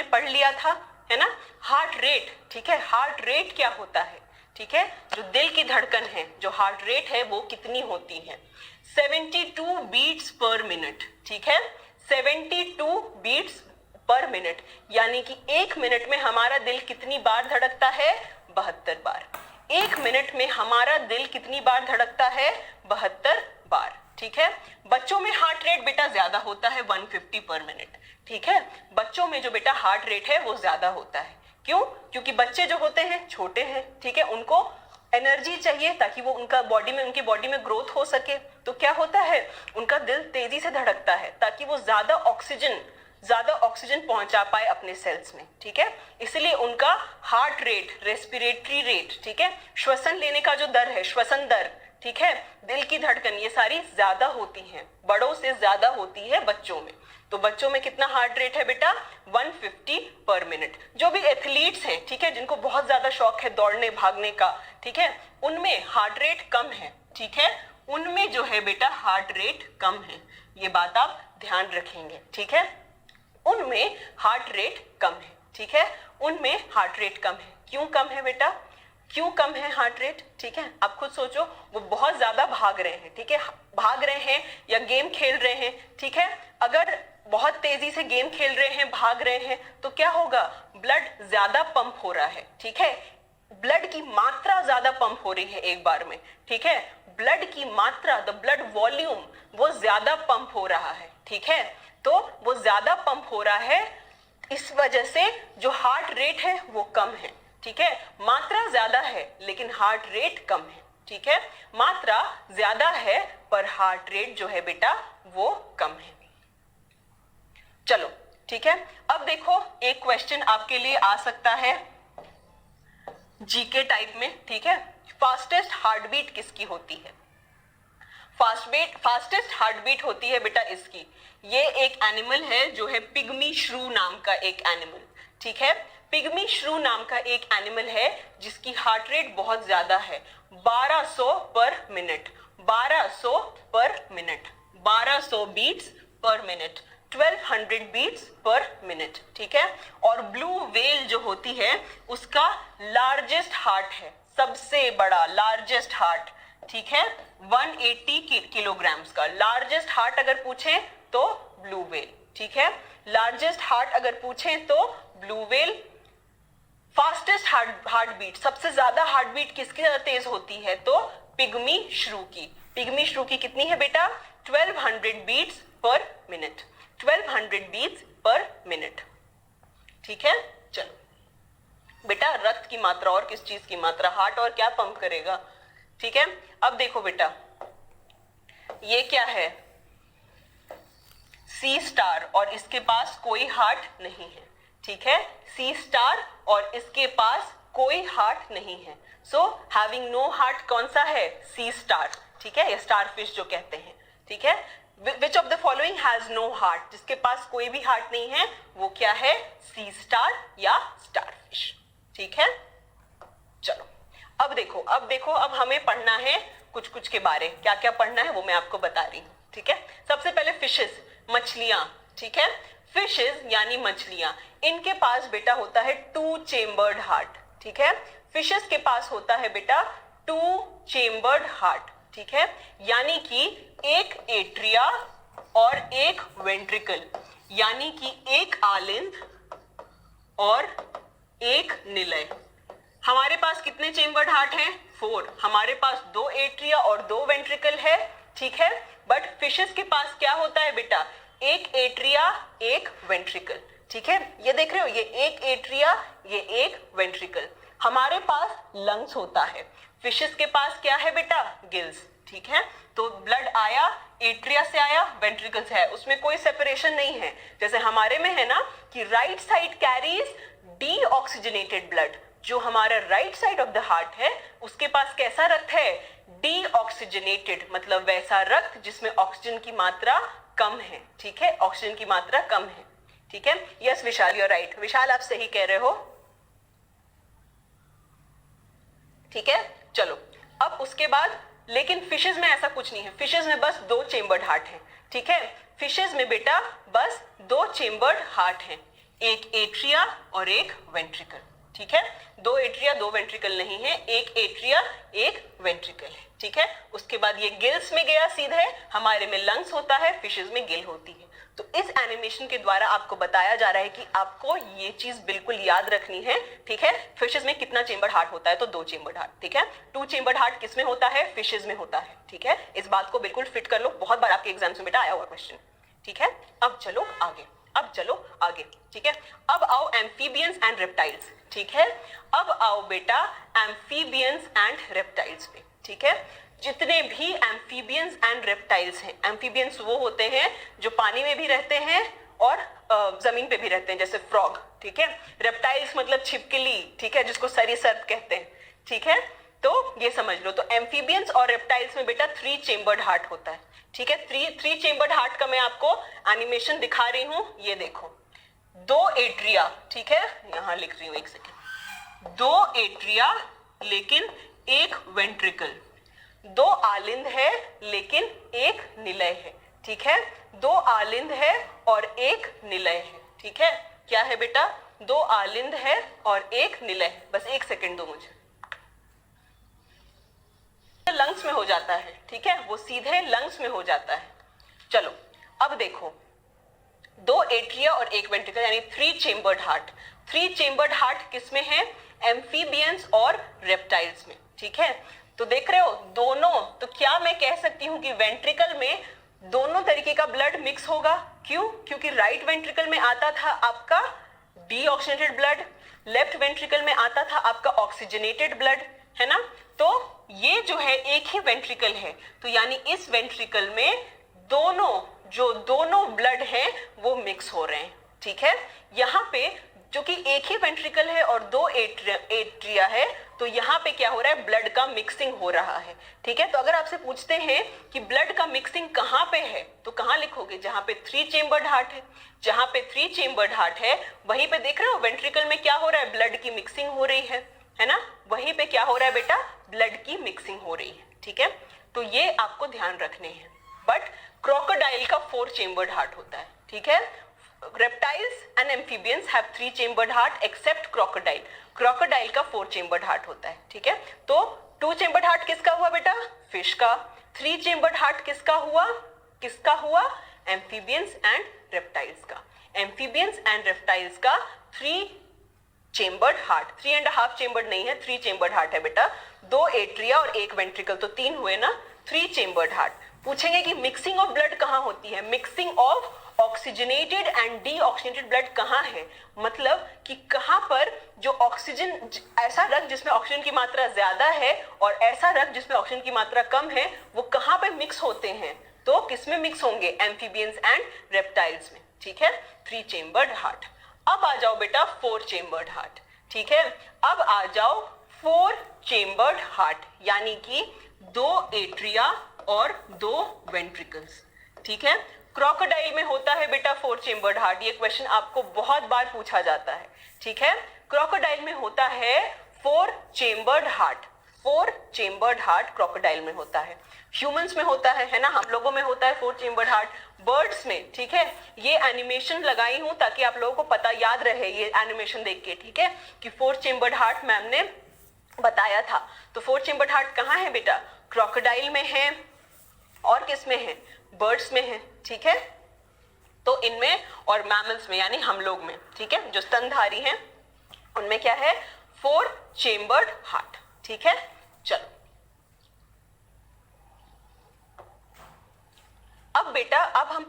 हमने पढ़ लिया था, है ना, हार्ट रेट, ठीक है, हार्ट रेट क्या होता है, ठीक है, जो दिल की धड़कन है, जो हार्ट रेट है वो कितनी होती है, 72 बीट्स पर मिनट, ठीक है, 72 बीट्स पर मिनट, यानी कि एक मिनट में हमारा दिल कितनी बार धड़कता है, 72 बार। एक मिनट में हमारा दिल कितनी बार धड़कता है, 72 बार, ठीक है। बच्चों में हार्ट रेट बेटा ज्यादा होता है, 150 पर मिनट, ठीक है, बच्चों में जो बेटा हार्ट रेट है वो ज्यादा होता है। क्यों? क्योंकि बच्चे जो होते हैं छोटे हैं, ठीक है, उनको एनर्जी चाहिए ताकि वो उनकी बॉडी में ग्रोथ हो सके। तो क्या होता है, उनका दिल तेजी से धड़कता है ताकि वो ज्यादा ऑक्सीजन पहुंचा पाए अपने सेल्स में, ठीक है। इसलिए उनका हार्ट रेट, रेस्पिरेटरी रेट, ठीक है, श्वसन लेने का जो दर है, श्वसन दर, ठीक है, दिल की धड़कन, ये सारी ज्यादा होती हैं, बड़ों से ज्यादा होती है बच्चों में। तो बच्चों में कितना हार्ट रेट है बेटा, 150 पर मिनट। जो भी एथलीट्स हैं, ठीक है, जिनको बहुत ज्यादा शौक है दौड़ने भागने का, ठीक है, उनमें हार्ट रेट कम है, ठीक है, उनमें जो है बेटा हार्ट रेट कम है, ये बात आप ध्यान रखेंगे, ठीक है, उनमें हार्ट रेट कम है, ठीक है, उनमें हार्ट रेट कम है। क्यों कम है बेटा, क्यों कम है हार्ट रेट, ठीक है, आप खुद सोचो, वो बहुत ज्यादा भाग रहे हैं, ठीक है, भाग रहे हैं या गेम खेल रहे हैं, ठीक है, अगर बहुत तेजी से गेम खेल रहे हैं, भाग रहे हैं, तो क्या होगा, ब्लड ज्यादा पंप हो रहा है, ठीक है, ब्लड की मात्रा ज्यादा पंप हो रही है एक बार में, ठीक है, ब्लड की मात्रा, द ब्लड वॉल्यूम, वो ज्यादा पंप हो रहा है, ठीक है, तो वो ज्यादा पंप हो रहा है, इस वजह से जो हार्ट रेट है वो कम है, ठीक है, मात्रा ज्यादा है लेकिन हार्ट रेट कम है, ठीक है, मात्रा ज्यादा है पर हार्ट रेट जो है बेटा वो कम है। चलो ठीक है, अब देखो एक क्वेश्चन आपके लिए आ सकता है जीके टाइप में, ठीक है, फास्टेस्ट हार्ट बीट किसकी होती है, फास्टेस्ट हार्ट बीट होती है बेटा इसकी, ये एक एनिमल है जो है पिग्मी श्रू नाम का एक एनिमल, ठीक है, पिग्मी श्रू नाम का एक एनिमल है जिसकी हार्ट रेट बहुत ज्यादा है, 1200 per minute, 1200 per minute, 1200 beats per minute, 1200 beats per minute, ठीक है, और ब्लू व्हेल जो होती है उसका लार्जेस्ट हार्ट है, सबसे बड़ा लार्जेस्ट हार्ट, ठीक है, 180 किलोग्राम्स का लार्जेस्ट हार्ट अगर पूछे तो ब्लू व्हेल, ठीक है, लार्जेस्ट हार्ट अगर पूछे तो blue whale. Fastest heart beat, सबसे ज्यादा हार्ट बीट किसकी तेज होती है, तो पिग्मी श्रू की, पिग्मी श्रू की कितनी है बेटा, 1200 beats per minute, 1200 beats per minute, ठीक है। चलो बेटा, रक्त की मात्रा और किस चीज की मात्रा, हार्ट और क्या पंप करेगा, ठीक है। अब देखो बेटा, ये क्या है, सी स्टार, और इसके पास कोई हार्ट नहीं है, ठीक है, सी स्टार और इसके पास कोई हार्ट नहीं है, सो हैविंग नो हार्ट कौन सा है, सी स्टार, ठीक है, या स्टारफिश जो कहते हैं, ठीक है। Which of the following has no heart, जिसके पास कोई भी हार्ट नहीं है वो क्या है, सी स्टार या स्टारफिश, ठीक है। चलो अब देखो अब हमें पढ़ना है कुछ के बारे, क्या क्या पढ़ना है वो मैं आपको बता रही हूँ, ठीक है। सबसे पहले फिशेस, मछलियां, ठीक है, फिशेस यानी मछलियां, इनके पास बेटा होता है 2 चेम्बर्ड हार्ट, ठीक है, फिशेस के पास होता है बेटा 2 चेम्बर्ड हार्ट, ठीक है, यानी कि एक एट्रिया और एक वेंट्रिकल, यानी कि एक आलिंद और एक निलय। हमारे पास कितने चेम्बर्ड हार्ट हैं, 4, हमारे पास 2 एट्रिया और 2 वेंट्रिकल है, ठीक है, बट फिशेस के पास क्या होता है बेटा, एक एट्रिया एक वेंट्रिकल, ठीक है, ये देख रहे हो, ये एक एट्रिया ये एक वेंट्रिकल। हमारे पास लंग्स होता है, फिशेस के पास क्या है बेटा, गिल्स, ठीक है, तो ब्लड आया एट्रिया से आया वेंट्रिकल से है, उसमें कोई सेपरेशन नहीं है, जैसे हमारे में है ना कि right side carries deoxygenated blood, जो हमारा right side of the heart है उसके पास कैसा रक्त है, डीऑक्सीजनेटेड, मतलब वैसा रक्त जिसमें ऑक्सीजन की मात्रा कम है, ठीक है, ऑक्सीजन की मात्रा कम है, ठीक है। Yes Vishal, you are right, Vishal आप सही कह रहे हो, ठीक है। चलो अब उसके बाद, लेकिन फिशेस में ऐसा कुछ नहीं है, फिशेस में बस 2 चेम्बर्ड हार्ट है, ठीक है, फिशेस में बेटा बस 2 चेम्बर्ड हार्ट है, एक एट्रिया और एक वेंट्रिकल, ठीक है। दो एट्रिया दो वेंट्रिकल नहीं है, एक एट्रिया एक वेंट्रिकल है, ठीक है। उसके बाद ये गिल्स में गया सीधे, हमारे में लंग्स होता है, फिशेस में गिल होती है। तो इस एनिमेशन के द्वारा आपको बताया जा रहा है कि आपको ये चीज बिल्कुल याद रखनी है, ठीक है। फिशेस में कितना चेंबर हार्ट होता है, तो 2 चेंबर हार्ट, ठीक है। 2 चेंबर हार्ट किस में होता है, फिशेस में होता है, ठीक है। इस बात को बिल्कुल फिट कर लो, बहुत बार आपके एग्जाम्स में बेटा आया हुआ क्वेश्चन, ठीक है। अब चलो आगे, ठीक है। अब आओ एम्फीबियंस एंड रेप्टाइल्स, ठीक है। अब आओ बेटा एम्फीबियंस एंड रेप्टाइल्स पे, ठीक है। जितने भी एम्फीबियंस एंड रेप्टाइल्स हैं, एम्फीबियंस वो होते हैं जो पानी में भी रहते हैं और जमीन पे भी रहते हैं, जैसे फ्रॉग, ठीक है। रेप्टाइल्स मतलब छिपकली, ठीक है, जिसको सरीसृप कहते हैं, ठीक है। तो ये समझ लो, तो एम्फीबियंस और रेप्टाइल्स में बेटा 3 चेंबर्ड हार्ट होता है, ठीक है। 3 चेंबर्ड हार्ट का मैं आपको एनिमेशन दिखा रही हूं, ये देखो। 2 एट्रिया, ठीक है, यहां लिख रही हूं, एक सेकेंड। 2 एट्रिया लेकिन एक वेंट्रिकल, 2 आलिंद है लेकिन एक निलय है, ठीक है। 2 आलिंद है और एक निलय है, ठीक है। क्या है बेटा, 2 आलिंद है और एक निलय है। बस एक सेकेंड दो मुझे, लंग्स में हो जाता है, ठीक है, वो सीधे लंग्स में हो जाता है। चलो अब देखो, 2 एट्रिया और एक वेंट्रिकल यानी 3 चेंबर्ड हार्ट। 3 चेंबर्ड हार्ट किसमें है, एम्फीबियंस और रेप्टाइल्स में, ठीक है। तो देख रहे हो दोनों, तो क्या मैं कह सकती हूं कि वेंट्रिकल में दोनों तरीके का ब्लड मिक्स होगा। क्यों, क्योंकि राइट वेंट्रिकल में आता था आपका डीऑक्सीजनेटेड ब्लड, लेफ्ट वेंट्रिकल में आता था आपका ऑक्सीजनेटेड ब्लड, है ना। तो ये जो है एक ही वेंट्रिकल है, तो यानी इस वेंट्रिकल में दोनों ब्लड है वो मिक्स हो रहे हैं, ठीक है। यहाँ पे जो कि एक ही वेंट्रिकल है और 2 एट्रिया है, तो यहाँ पे क्या हो रहा है, ब्लड का मिक्सिंग हो रहा है, ठीक है। तो अगर आपसे पूछते हैं कि ब्लड का मिक्सिंग कहाँ पे है, तो कहाँ लिखोगे, जहां पे 3 चेंबर्ड हार्ट है। जहां पे 3 चेंबर्ड हार्ट है वहीं पे देख रहे हो वेंट्रिकल में क्या हो रहा है, ब्लड की मिक्सिंग हो रही है ना। वहीं पे क्या हो रहा है बेटा, ब्लड की मिक्सिंग हो रही है, ठीक है। तो ये आपको ध्यान रखने हैं। बट क्रोकोडाइल का 4 चेंबर्ड हार्ट होता है, ठीक है। Reptiles and amphibians have 3 chambered heart except crocodile. Crocodile का 4 chambered heart होता है, ठीक है। तो 2 chambered heart किसका हुआ बेटा, फिश का। 3 chambered heart किसका हुआ, amphibians and reptiles का। amphibians and reptiles का 3 चेंबर्ड हार्ट, 3.5 चेंबर्ड नहीं है, 3 चेंबर्ड हार्ट है बेटा। 2 एट्रिया और एक वेंट्रिकल, तो 3 हुए ना, 3 चेंबर्ड हार्ट। पूछेंगे कि मिक्सिंग ऑफ ब्लड कहाँ होती है, mixing of oxygenated and deoxygenated blood कहाँ है, मतलब कि कहाँ पर जो ऑक्सीजन, ऐसा रक्त जिसमें ऑक्सीजन की मात्रा ज्यादा है और ऐसा रक्त जिसमें ऑक्सीजन की मात्रा कम है, वो कहाँ पे मिक्स होते हैं, तो किसमें मिक्स होंगे, एम्फीबियंस एंड रेप्टाइल्स में, ठीक है। 3 चेंबर्ड हार्ट। अब आ जाओ बेटा 4 चेंबर्ड हार्ट, ठीक है। अब आ जाओ 4 चेंबर्ड हार्ट, यानी कि 2 एट्रिया और 2 वेंट्रिकल्स, ठीक है। क्रोकोडाइल में होता है बेटा 4 चेंबर्ड हार्ट, ये क्वेश्चन आपको बहुत बार पूछा जाता है, ठीक है। क्रोकोडाइल में होता है 4 chambered heart, 4 chambered heart crocodile में होता है। ह्यूमंस में होता है ना, हम लोगों में होता है 4 चेंबर्ड हार्ट। बर्ड्स में, ठीक है, ये एनिमेशन लगाई हूं ताकि आप लोगों को पता याद रहे ये एनिमेशन देख के, ठीक है, कि 4 चेंबर्ड हार्ट मैम ने बताया था। तो 4 चेंबर्ड हार्ट कहाँ है बेटा, क्रोकोडाइल में है और किस में है, बर्ड्स में है, ठीक है। तो इनमें और मैमल्स में यानी हम लोग में, ठीक है, जो स्तनधारी हैं उनमें क्या है, 4 चेंबर्ड हार्ट, ठीक है। चलो अब बेटा, अब हम